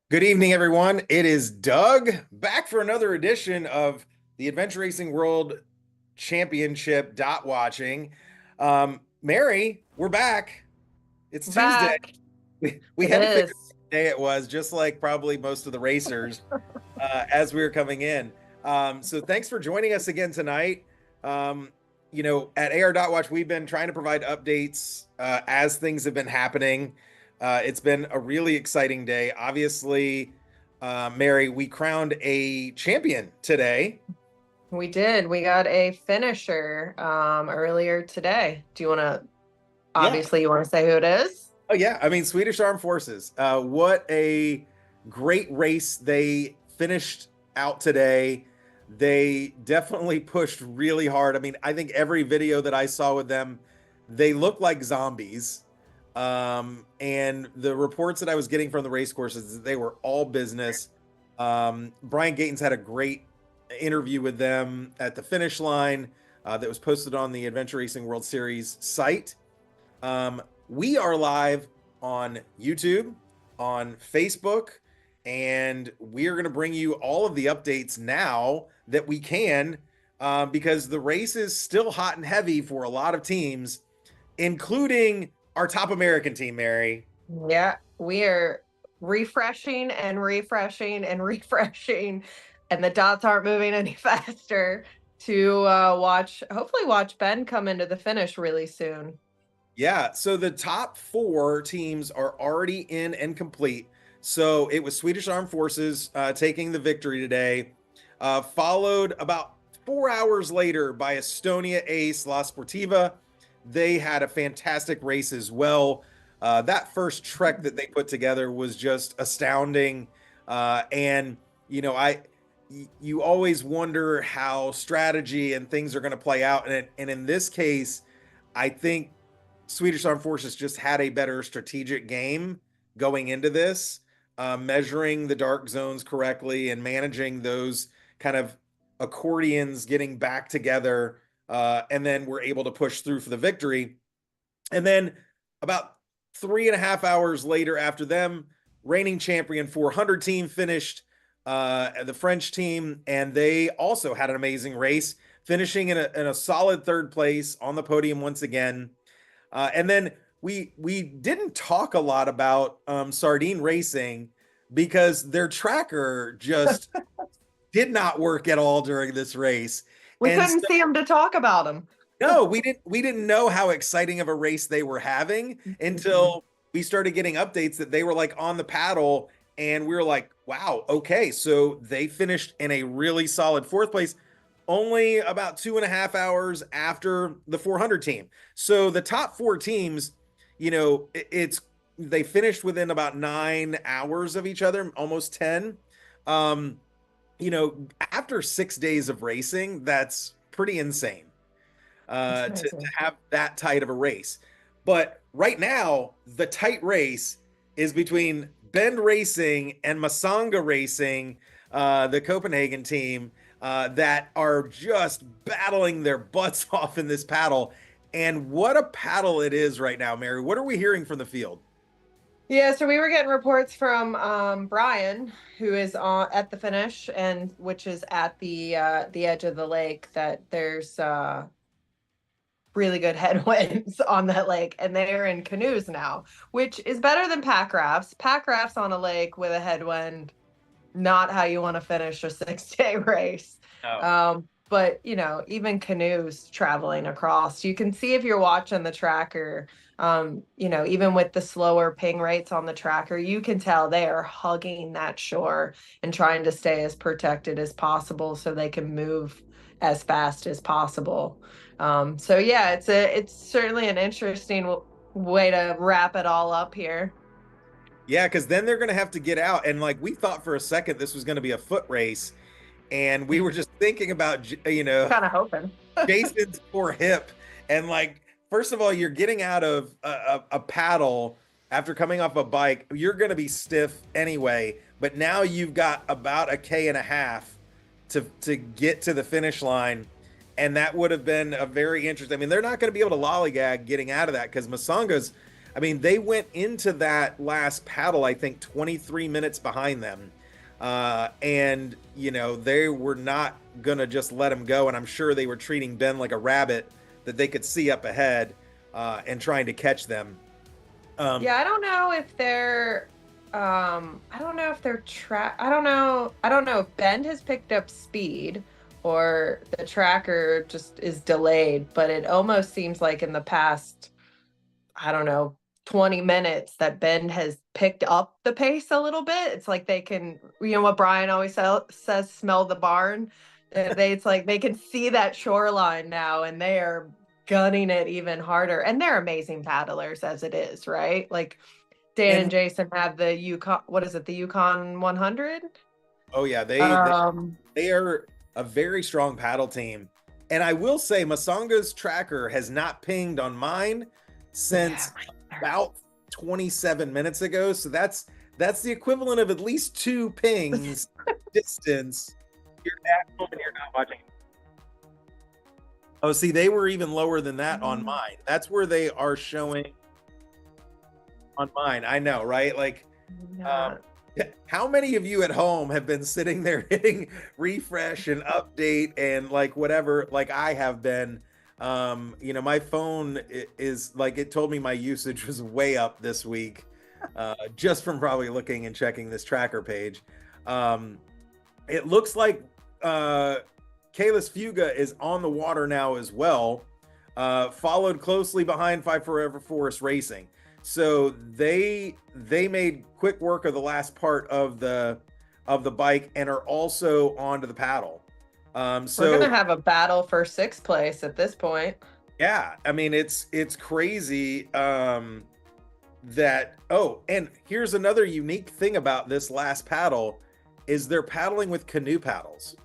Good evening, everyone. It is Doug back for another edition of the Adventure Racing World Championship dot watching. Mary, we're back. It's Tuesday. Back. We It had to figure out is. what day it was, just like probably most of the racers as we were coming in. So thanks for joining us again tonight. Um, at AR dot watch, we've been trying to provide updates as things have been happening. It's been a really exciting day. Obviously, Mary, we crowned a champion today. We did. We got a finisher earlier today. Do you want to, Yeah. obviously, you want to say who it is? Oh, yeah. I mean, Swedish Armed Forces. What a great race they finished out today. They definitely pushed really hard. I mean, I think every video that I saw with them, they look like zombies. And the reports that I was getting from the race courses, they were all business. Brian Gatens had a great interview with them at the finish line that was posted on the Adventure Racing World Series site. We are live on YouTube, on Facebook, and we are going to bring you all of the updates now that we can because the race is still hot and heavy for a lot of teams, including our top American team, Mary. Yeah, we are refreshing and refreshing and refreshing, and the dots aren't moving any faster to hopefully watch Ben come into the finish really soon. Yeah, so the top four teams are already in and complete. So it was Swedish Armed Forces taking the victory today, followed about 4 hours later by Estonia Ace La Sportiva. They had a fantastic race as well. That first trek that they put together was just astounding. And you always wonder how strategy and things are going to play out. And in this case, I think Swedish Armed Forces just had a better strategic game going into this, measuring the dark zones correctly and managing those kind of accordions getting back together. And then we're able to push through for the victory. And then about 3.5 hours later, after them, reigning champion 400 team finished, the French team, and they also had an amazing race, finishing in a solid third place on the podium once again. And then we didn't talk a lot about Sardine Racing because their tracker just did not work at all during this race. We And couldn't so, see him to talk about him. no, we didn't know how exciting of a race they were having until we started getting updates that they were like on the paddle, and we were like, wow, okay, so they finished in a really solid fourth place only about 2.5 hours after the 400 team. So the top four teams, it's they finished within about 9 hours of each other, almost 10. Um, After 6 days of racing, that's pretty insane It's to amazing. have that tight of a race. But right now, the tight race is between Bend Racing and Masanga Racing, the Copenhagen team, that are just battling their butts off in this paddle. And what a paddle it is right now, Mary. What are we hearing from the field? Yeah, so we were getting reports from Brian, who is at the finish, and which is at the edge of the lake, that there's really good headwinds on that lake, and they're in canoes now, which is better than pack rafts. Pack rafts on a lake with a headwind, not how you want to finish a 6 day race. Oh, But even canoes traveling across, you can see if you're watching the tracker, even with the slower ping rates on the tracker, you can tell they are hugging that shore and trying to stay as protected as possible so they can move as fast as possible. So yeah, it's certainly an interesting way to wrap it all up here. yeah, because then they're going to have to get out. And like we thought for a second this was going to be a foot race. And we were just thinking about, Kind of hoping. Jason's poor hip. And like, first of all, you're getting out of a paddle after coming off a bike. You're going to be stiff anyway. But now you've got about a K and a half to get to the finish line. And that would have been a very interesting. I mean, they're not going to be able to lollygag getting out of that because Masanga's I mean, they went into that last paddle, I think, 23 minutes behind them. And, you know, they were not going to just let him go. And I'm sure they were treating Ben like a rabbit that they could see up ahead and trying to catch them. Yeah, I don't know if they're I don't know if they're I don't know if Bend has picked up speed or the tracker just is delayed, but it almost seems like in the past, I don't know, 20 minutes that Bend has picked up the pace a little bit. It's like they can, you know what Brian always says, smell the barn. It's like they can see that shoreline now and they are gunning it even harder. And they're amazing paddlers as it is, right? Like Dan and And Jason have the Yukon, what is it, the Yukon 100? oh yeah, Um, they are a very strong paddle team. And I will say Masanga's tracker has not pinged on mine since about 27 minutes ago. So that's the equivalent of at least 2 pings distance. You're at home and you're not watching. Oh, see, they were even lower than that on mine. That's where they are showing on mine. I know, right? Like, um, how many of you at home have been sitting there hitting refresh and update and like whatever, like I have been? You know, my phone is like, it told me my usage was way up this week, just from probably looking and checking this tracker page. It looks like Kalis Fuga is on the water now as well, followed closely behind Five Forever Forest Racing. So they made quick work of the last part of the bike and are also onto the paddle. We're gonna have a battle for sixth place at this point. Yeah, I mean it's crazy that and here's another unique thing about this last paddle is they're paddling with canoe paddles.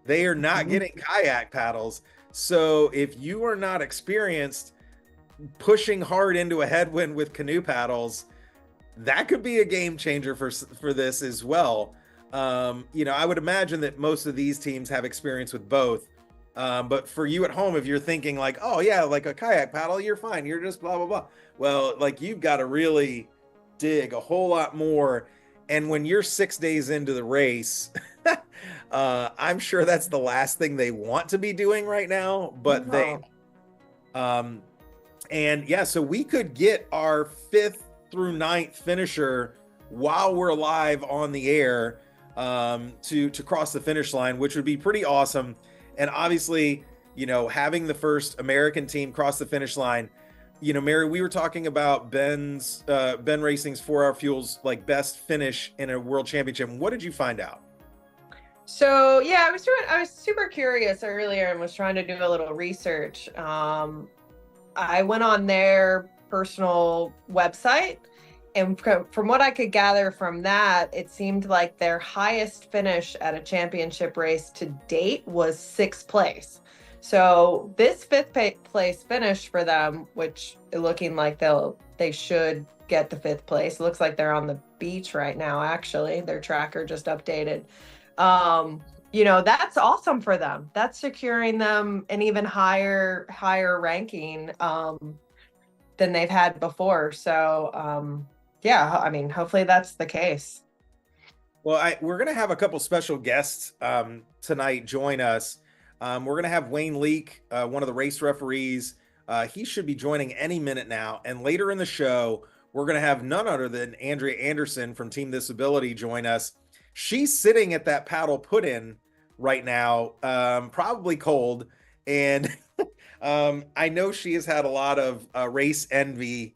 They are not getting kayak paddles. So if you are not experienced pushing hard into a headwind with canoe paddles, that could be a game changer for this as well. You know, I would imagine that most of these teams have experience with both. But for you at home, if you're thinking like, oh yeah, like a kayak paddle, you're fine. You're just blah, blah, blah. Well, like you've got to really dig a whole lot more. And when you're 6 days into the race, I'm sure that's the last thing they want to be doing right now, but and yeah, so we could get our 5th through 9th finisher while we're live on the air to cross the finish line, which would be pretty awesome. And obviously, you know, having the first American team cross the finish line, you know, Mary, we were talking about Ben Racing's 4 Hour Fuel's like best finish in a world championship. What did you find out? So yeah, I was super curious earlier and was trying to do a little research. I went on their personal website, and from what I could gather from that, it seemed like their highest finish at a championship race to date was 6th place. So this 5th place finish for them, which looking like they should get the 5th place. It looks like they're on the beach right now. Actually, their tracker just updated. You know, that's awesome for them. That's securing them an even higher ranking than they've had before. So yeah, I mean, hopefully that's the case. Well, we're going to have a couple special guests tonight join us. We're going to have Wayne Leake, one of the race referees. He should be joining any minute now. And later in the show, we're going to have none other than Andrea Anderson from Team Disability join us. She's sitting at that paddle put in right now, probably cold. And I know she has had a lot of race envy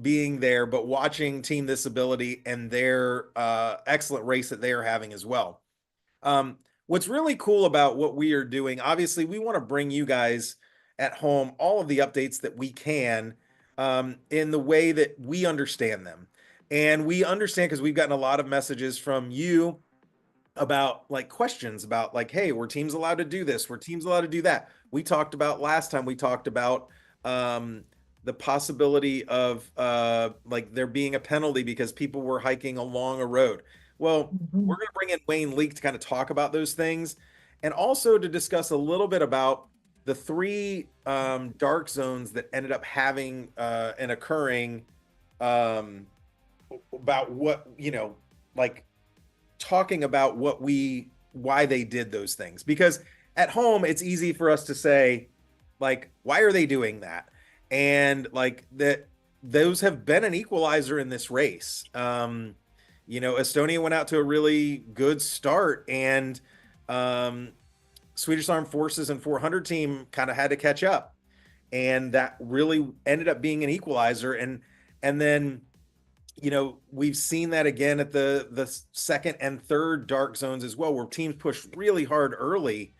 being there, but watching Team Disability and their excellent race that they are having as well. What's really cool about what we are doing, obviously, we want to bring you guys at home all of the updates that we can in the way that we understand them. And we understand because we've gotten a lot of messages from you about like questions about like, hey, were teams allowed to do this? Were teams allowed to do that? We talked about last time, we talked about the possibility of like there being a penalty because people were hiking along a road. Well, we're going to bring in Wayne Leake to kind of talk about those things and also to discuss a little bit about the three dark zones that ended up having and occurring, about what, like talking about why they did those things. Because at home, it's easy for us to say, like, why are they doing that? And like that, those have been an equalizer in this race. Estonia went out to a really good start, and Swedish Armed Forces and 400 team kind of had to catch up, and that really ended up being an equalizer. And then we've seen that again at the second and third dark zones as well, where teams pushed really hard early.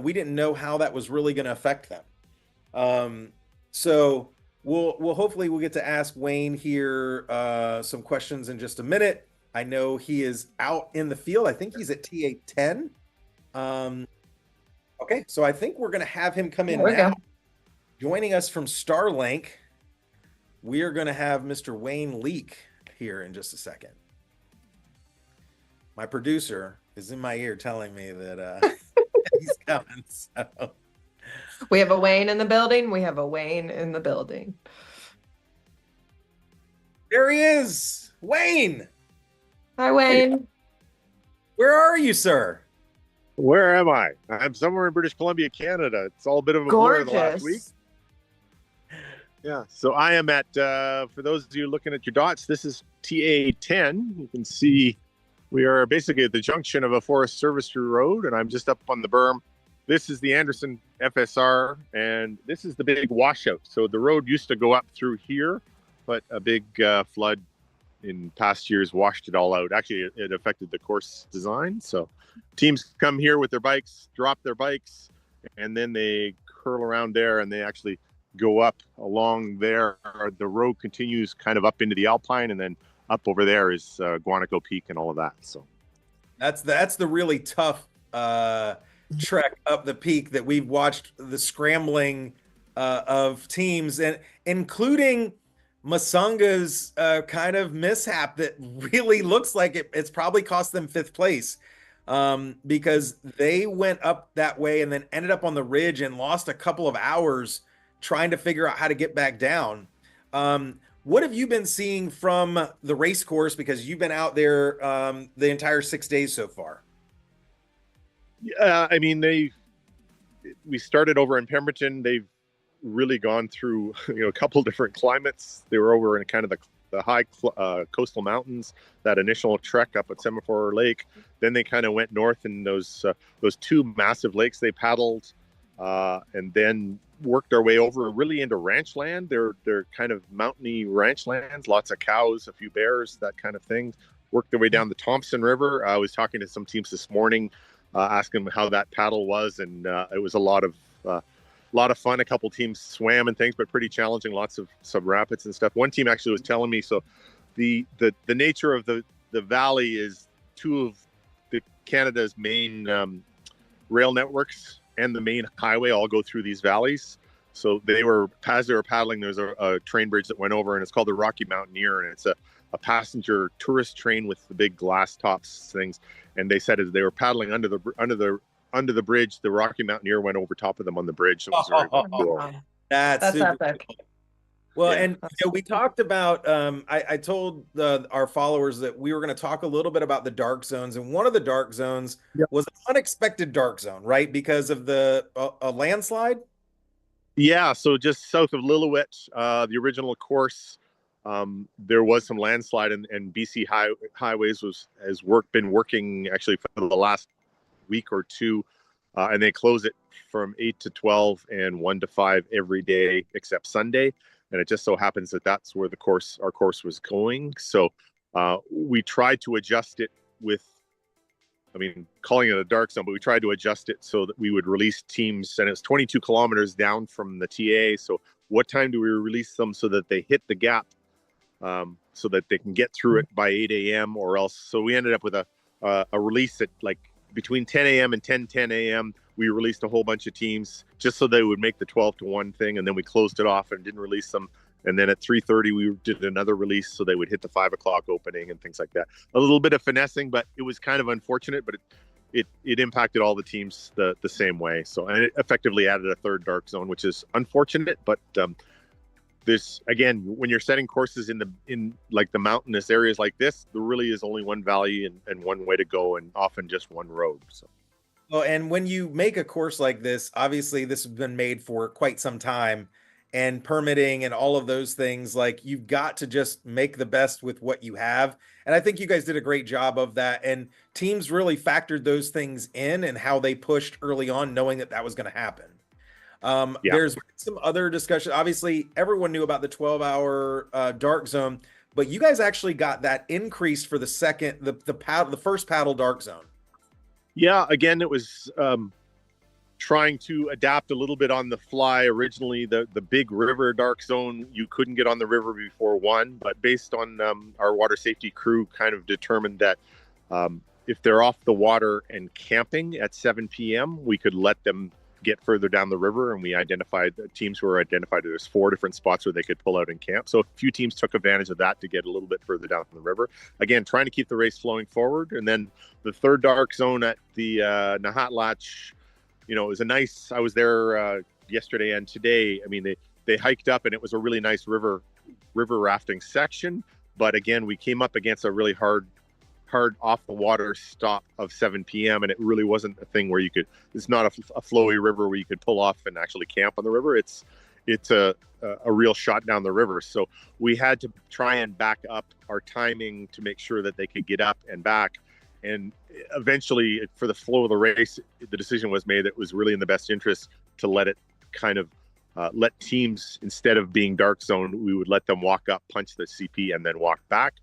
We didn't know how that was really going to affect them. So we'll hopefully we'll get to ask Wayne here some questions in just a minute. I know he is out in the field. I think he's at TA 10. Okay, so I think we're going to have him come in now. Joining us from Starlink, we are going to have Mr. Wayne Leake here in just a second. My producer is in my ear telling me that he's coming. So. We have a Wayne in the building. We have a Wayne in the building. There he is. Wayne. Hi, Wayne. Where are you, sir? Where am I? I'm somewhere in British Columbia, Canada. It's all a bit of a blur the last week. Yeah, so I am at, for those of you looking at your dots, this is TA 10. You can see we are basically at the junction of a Forest Service road, and I'm just up on the berm. This is the Anderson FSR, and this is the big washout. So the road used to go up through here, but a big flood in past years washed it all out. Actually, it affected the course design. So teams come here with their bikes, drop their bikes, and then they curl around there, and they actually go up along there. The road continues kind of up into the Alpine, and then up over there is Guanaco Peak and all of that. So that's the really tough trek up the peak that we've watched, the scrambling of teams, and including Masanga's kind of mishap that really looks like it's probably cost them 5th place, because they went up that way and then ended up on the ridge and lost a couple of hours trying to figure out how to get back down. What have you been seeing from the race course, because you've been out there the entire 6 days so far? Yeah, I mean, we started over in Pemberton. They've really gone through a couple different climates. They were over in kind of the high coastal mountains, that initial trek up at Semaphore Lake. Then they kind of went north in those 2 massive lakes they paddled, and then worked our way over really into ranch land. They're kind of mountainy ranch lands, lots of cows, a few bears, that kind of thing. Worked their way down the Thompson River. I was talking to some teams this morning, asking them how that paddle was, and it was a lot of fun. A couple teams swam and things, but pretty challenging. Lots of sub rapids and stuff. One team actually was telling me, so the nature of the valley is 2 of Canada's main rail networks and the main highway all go through these valleys. So as they were paddling, there's a train bridge that went over, and it's called the Rocky Mountaineer, and it's a passenger tourist train with the big glass tops things. And they said as they were paddling under the bridge, the Rocky Mountaineer went over top of them on the bridge. So it was very cool. That's epic. Cool. Well, Yeah. and we talked about, I told our followers that we were going to talk a little bit about the dark zones, and one of the dark zones was an unexpected dark zone, right? Because of a landslide. Yeah, so just south of Lillooet, the original course, there was some landslide, and BC Highways has been working actually for the last week or 2, and they close it from 8 to 12 and 1 to 5 every day except Sunday. And it just so happens that that's where our course was going. So we tried to adjust it calling it a dark zone, but we tried to adjust it so that we would release teams, and it's 22 kilometers down from the TA. So what time do we release them so that they hit the gap, so that they can get through it by 8 a.m. or else? So we ended up with a release at like between 10 a.m. and 10 a.m. We released a whole bunch of teams just so they would make the 12 to 1 thing, and then we closed it off and didn't release them. And then at 3:30 we did another release so they would hit the 5 o'clock opening and things like that. A little bit of finessing, but it was kind of unfortunate. But it impacted all the teams the same way. So, and it effectively added a third dark zone, which is unfortunate. But this, again, when you're setting courses in like the mountainous areas like this, there really is only one valley and one way to go, and often just one road. So. Well, and when you make a course like this, obviously this has been made for quite some time, and permitting and all of those things, like you've got to just make the best with what you have. And I think you guys did a great job of that. And teams really factored those things in and how they pushed early on, knowing that that was going to happen. There's some other discussion. Obviously, everyone knew about the 12-hour dark zone, but you guys actually got that increased for the first paddle dark zone. Yeah, again, it was trying to adapt a little bit on the fly. Originally, the big river dark zone, you couldn't get on the river before 1, but based on our water safety crew kind of determined that if they're off the water and camping at 7 p.m., we could let them get further down the river, and we identified teams who were identified as 4 different spots where they could pull out and camp. So a few teams took advantage of that to get a little bit further down from the river. Again, trying to keep the race flowing forward. And then the third dark zone at the Nahatlatch, it was a nice, I was there yesterday and today. I mean, they hiked up, and it was a really nice river rafting section. But again, we came up against a really hard off the water stop of 7 p.m. and it really wasn't a thing where it's not a flowy river where you could pull off and actually camp on the river. It's a real shot down the river. So we had to try and back up our timing to make sure that they could get up and back. And eventually, for the flow of the race, the decision was made that it was really in the best interest to let it kind of let teams, instead of being dark zone, we would let them walk up, punch the CP, and then walk back.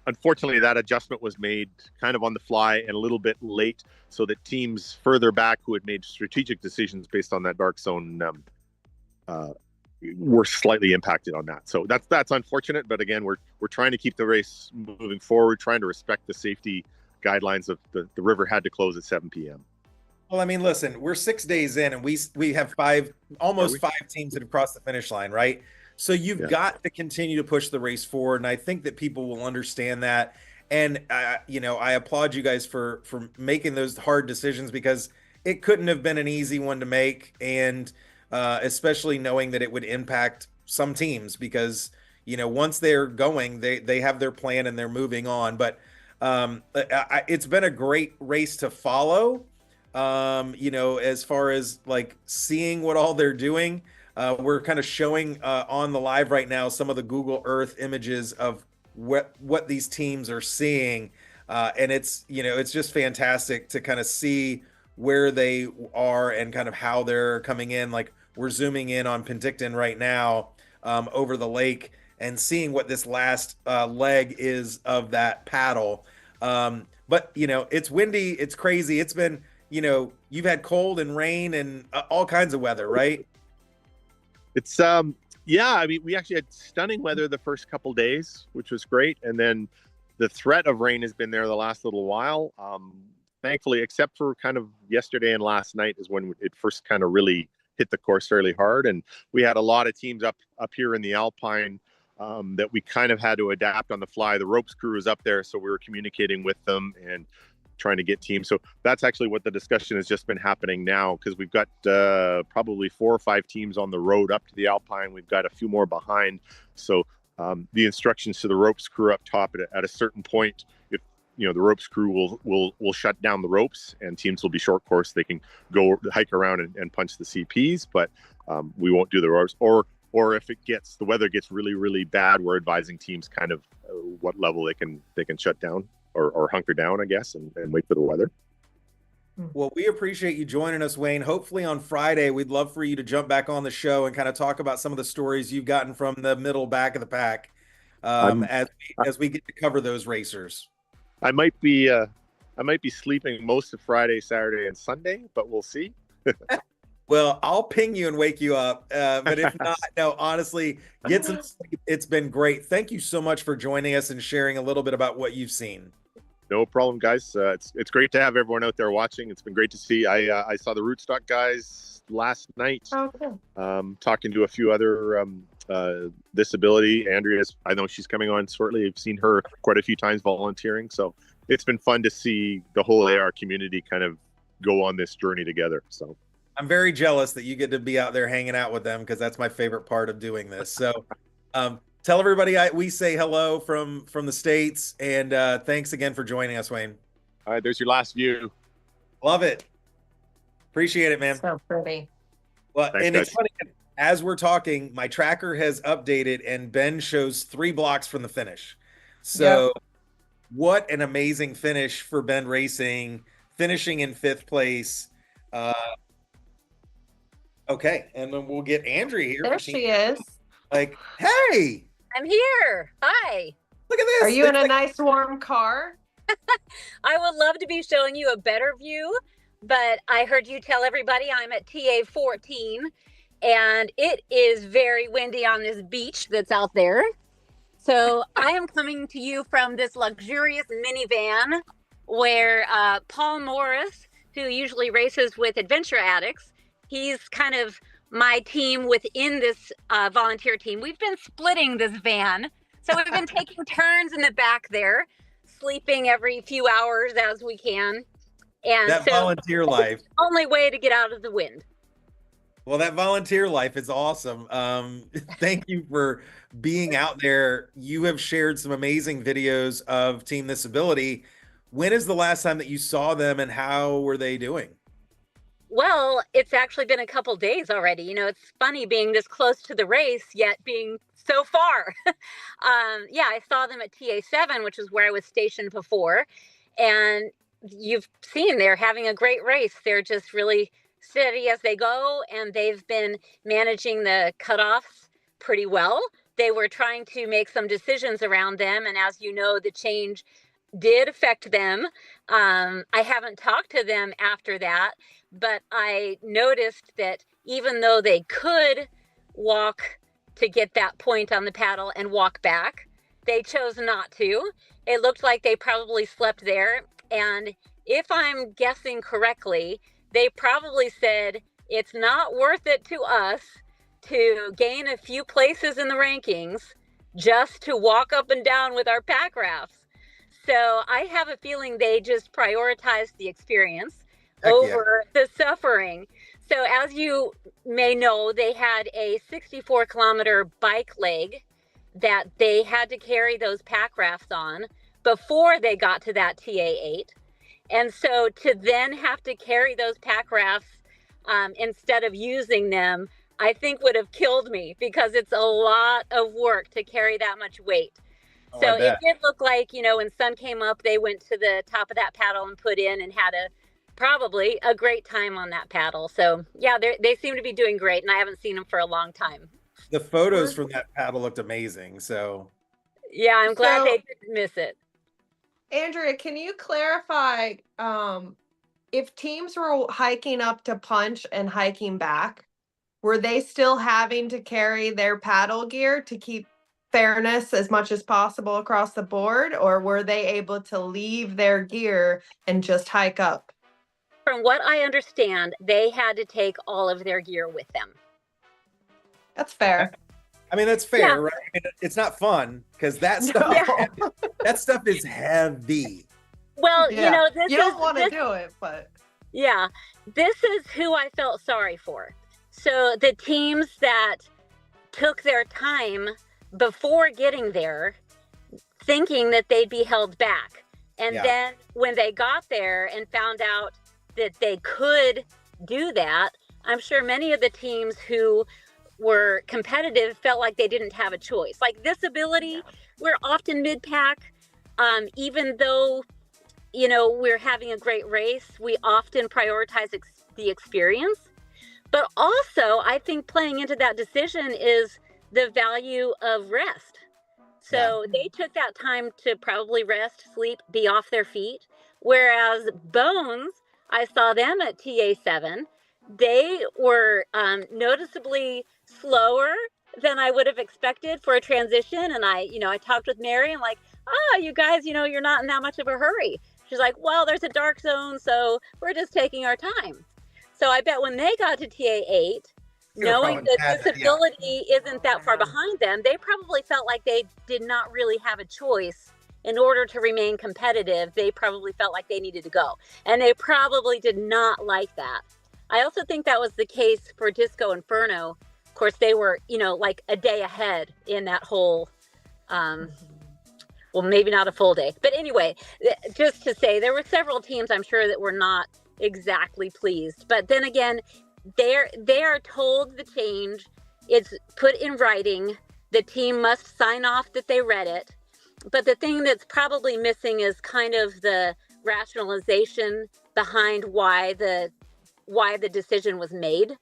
Unfortunately, that adjustment was made kind of on the fly and a little bit late, so that teams further back who had made strategic decisions based on that dark zone were slightly impacted on that. So that's unfortunate. But again, we're trying to keep the race moving forward, trying to respect the safety guidelines of the river had to close at 7 p.m. Well, I mean, listen, we're 6 days in, and we have almost five teams that have crossed the finish line, right? So you've got to continue to push the race forward, and I think that people will understand that. And I applaud you guys for making those hard decisions, because it couldn't have been an easy one to make, and especially knowing that it would impact some teams, because once they're going, they have their plan and they're moving on. But it's been a great race to follow. As far as like seeing what all they're doing. We're kind of showing on the live right now some of the Google Earth images of what these teams are seeing, and it's just fantastic to kind of see where they are and kind of how they're coming in. Like, we're zooming in on Penticton right now over the lake and seeing what this last leg is of that paddle. But it's windy, it's crazy. It's been you've had cold and rain and all kinds of weather, right? It's I mean, we actually had stunning weather the first couple days, which was great, and then the threat of rain has been there the last little while. Thankfully, except for kind of yesterday and last night is when it first kind of really hit the course fairly hard, and we had a lot of teams up here in the Alpine that we kind of had to adapt on the fly. The ropes crew was up there, so we were communicating with them and trying to get teams. So that's actually what the discussion has just been happening now, because we've got probably 4 or 5 teams on the road up to the Alpine. We've got a few more behind. So the instructions to the ropes crew up top at a certain point, if the ropes crew will shut down the ropes and teams will be short course, they can go hike around and punch the CPs, but we won't do the ropes. Or if the weather gets really, really bad, we're advising teams kind of what level they can shut down or hunker down, I guess, and wait for the weather. Well, we appreciate you joining us, Wayne. Hopefully on Friday, we'd love for you to jump back on the show and kind of talk about some of the stories you've gotten from the middle back of the pack as we get to cover those racers. I might be sleeping most of Friday, Saturday, and Sunday, but we'll see. Well, I'll ping you and wake you up. But if not, no, honestly, get some sleep. It's been great. Thank you so much for joining us and sharing a little bit about what you've seen. No problem, guys. It's great to have everyone out there watching. It's been great to see. I saw the Rootstock guys last night. Oh, cool. Talking to a few other disability. Andrea, I know she's coming on shortly. I've seen her quite a few times volunteering. So it's been fun to see the whole AR community kind of go on this journey together. So I'm very jealous that you get to be out there hanging out with them, because that's my favorite part of doing this. So tell everybody we say hello from the States, and thanks again for joining us, Wayne. all right, there's your last view. Love it. Appreciate it, man. So pretty. Well, Thanks, and guys. it's funny, as we're talking, my tracker has updated and Ben shows 3 blocks from the finish. So what an amazing finish for Ben Racing, finishing in 5th place. Okay, and then we'll get Andrea here. There she is. Like, hey, I'm here. Hi. look at this. Are you in a nice warm car? I would love to be showing you a better view, but I heard you tell everybody I'm at TA 14, and it is very windy on this beach that's out there. So I am coming to you from this luxurious minivan where Paul Morris, who usually races with Adventure Addicts, he's kind of my team within this volunteer team. We've been splitting this van. So we've been taking turns in the back there, sleeping every few hours as we can. And that so volunteer life. only way to get out of the wind. Well, that volunteer life is awesome. Thank you for being out there. You have shared some amazing videos of Team Disability. When is the last time that you saw them, and how were they doing? Well, it's actually been a couple days already. You know, it's funny being this close to the race, yet being so far. Yeah, I saw them at TA7, which is where I was stationed before. And you've seen they're having a great race. They're just really steady as they go, and they've been managing the cutoffs pretty well. They were trying to make some decisions around them, and as you know, the change did affect them. I haven't talked to them after that, but I noticed that even though they could walk to get that point on the paddle and walk back, they chose not to. It looked like they probably slept there, and if I'm guessing correctly, they probably said it's not worth it to us to gain a few places in the rankings just to walk up and down with our pack rafts. So I have a feeling they just prioritized the experience over the suffering. So as you may know, they had a 64-kilometer bike leg that they had to carry those pack rafts on before they got to that TA8. And so to then have to carry those pack rafts instead of using them, I think would have killed me, because it's a lot of work to carry that much weight. So it did look like, you know, when sun came up, they went to the top of that paddle and put in and had probably a great time on that paddle. So yeah, they seem to be doing great, and I haven't seen them for a long time. The photos from that paddle looked amazing. So yeah, I'm glad they didn't miss it. Andrea, can you clarify if teams were hiking up to Punch and hiking back, were they still having to carry their paddle gear to keep fairness as much as possible across the board, or were they able to leave their gear and just hike up? From what I understand, they had to take all of their gear with them. That's fair. I mean, that's fair, right? I mean, it's not fun, because that stuff, that stuff is heavy. Well, you know, you don't want to do it, but yeah, this is who I felt sorry for. So the teams that took their time before getting there, thinking that they'd be held back, and then when they got there and found out that they could do that, I'm sure many of the teams who were competitive felt like they didn't have a choice. Like Disability, we're often mid-pack, even though, you know, we're having a great race, we often prioritize the experience. But also, I think playing into that decision is the value of rest. So they took that time to probably rest, sleep, be off their feet. Whereas Bones, I saw them at TA7. They were noticeably slower than I would have expected for a transition. And I talked with Mary. I'm like, you guys, you're not in that much of a hurry. She's like, well, there's a dark zone, so we're just taking our time. So I bet when they got to TA8, knowing that Disability isn't that far behind them, they probably felt like they did not really have a choice in order to remain competitive, they probably felt like they needed to go. And they probably did not like that. I also think that was the case for Disco Inferno. Of course, they were, like a day ahead in that whole, well, maybe not a full day. But anyway, just to say, there were several teams, I'm sure, that were not exactly pleased. But then again, they are told the change. It's put in writing. The team must sign off that they read it. But the thing that's probably missing is kind of the rationalization behind why the decision was made.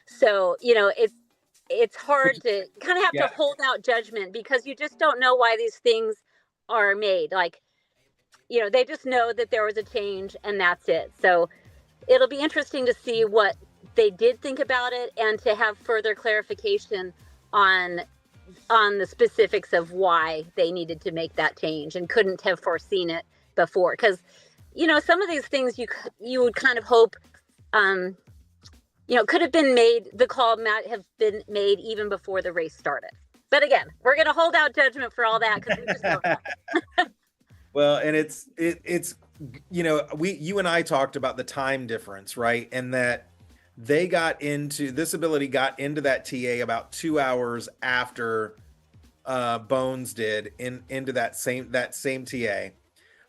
So, it's hard to kind of have to hold out judgment, because you just don't know why these things are made. Like, they just know that there was a change and that's it. So it'll be interesting to see what they did think about it, and to have further clarification on the specifics of why they needed to make that change and couldn't have foreseen it before. Because, some of these things you would kind of hope, could have been made, the call might have been made even before the race started. But again, we're going to hold out judgment for all that, because we just don't know. Well, and it's you and I talked about the time difference, right? And that this ability got into that TA about 2 hours after Bones did into that same TA.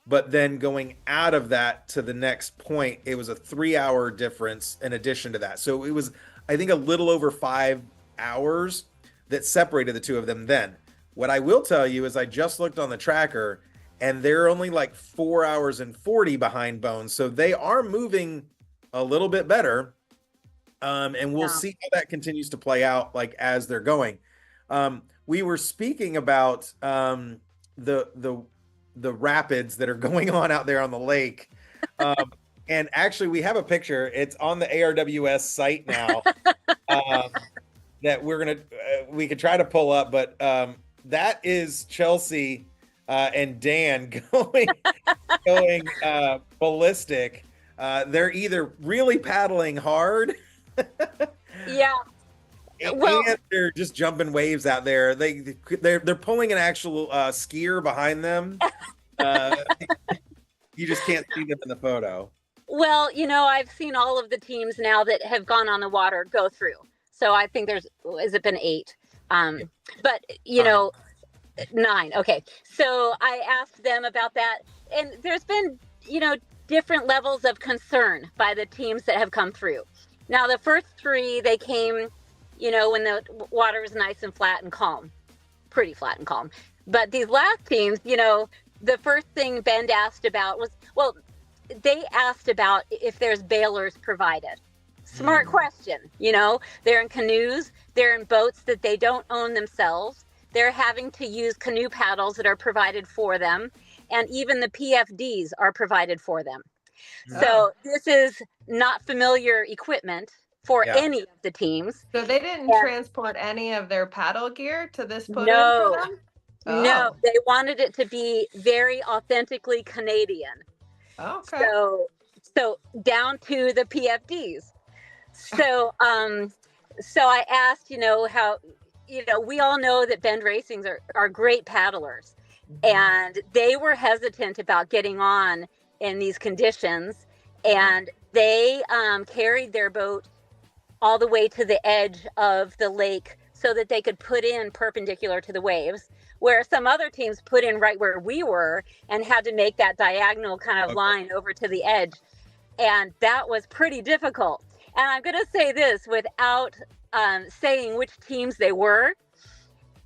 But then going out of that to the next point, it was a 3-hour difference in addition to that. So it was, I think, a little over 5 hours that separated the two of them then. What I will tell you is I just looked on the tracker, and they're only like 4 hours and 40 behind Bones. So they are moving a little bit better. And we'll see how that continues to play out, like, as they're going. We were speaking about the rapids that are going on out there on the lake. And actually, we have a picture. It's on the ARWS site now that we could try to pull up. But that is Chelsea and Dan going ballistic. They're either really paddling hard. Yeah. Well, and they're just jumping waves out there. They're pulling an actual skier behind them. You just can't see them in the photo. Well, I've seen all of the teams now that have gone on the water go through. So I think has it been 8? But 9. Okay. So I asked them about that, and there's been, different levels of concern by the teams that have come through. Now, the first 3, they came, when the water was nice and flat and calm, pretty flat and calm. But these last teams, the first thing Bend asked about was, they asked about if there's bailers provided. Smart question. They're in canoes, they're in boats that they don't own themselves. They're having to use canoe paddles that are provided for them. And even the PFDs are provided for them. So this is not familiar equipment for any of the teams. So they didn't transport any of their paddle gear to this put-in for them? No, they wanted it to be very authentically Canadian. Okay. So down to the PFDs. So I asked, how, we all know that Bend Racings are great paddlers, and they were hesitant about getting on in these conditions, and they carried their boat all the way to the edge of the lake so that they could put in perpendicular to the waves, where some other teams put in right where we were and had to make that diagonal kind of line over to the edge. And that was pretty difficult. And I'm going to say this without saying which teams they were.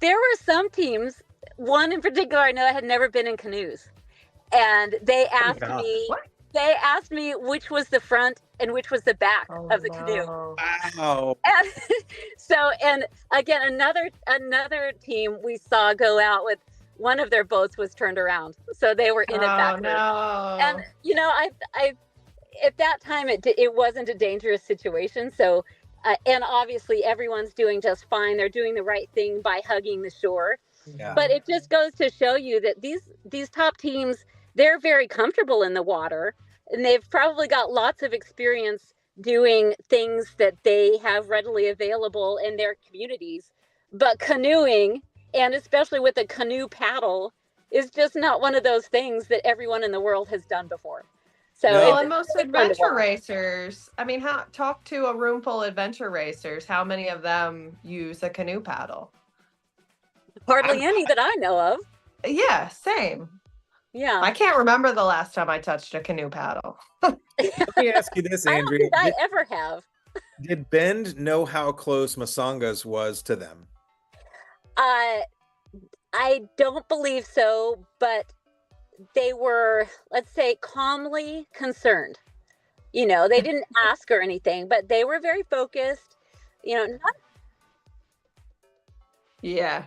There were some teams, one in particular I know had never been in canoes. And they asked me which was the front and which was the back of the canoe. Wow. And again, another team we saw go out with, one of their boats was turned around, so they were in it backwards. No. And I at that time it wasn't a dangerous situation. So and obviously everyone's doing just fine. They're doing the right thing by hugging the shore. Yeah. But it just goes to show you that these top teams, they're very comfortable in the water, and they've probably got lots of experience doing things that they have readily available in their communities. But canoeing, and especially with a canoe paddle, is just not one of those things that everyone in the world has done before. So No. Well, it's and most really fun to adventure watch. racers, I mean, talk to a room full of adventure racers. How many of them use a canoe paddle? Hardly any that I know of. Yeah, same. Yeah. I can't remember the last time I touched a canoe paddle. Let me ask you this, I don't Andrea. think I ever have. Did Bend know how close Masanga's was to them? I don't believe so, but they were, let's say, calmly concerned. You know, they didn't ask or anything, but they were very focused. You know, not, Yeah.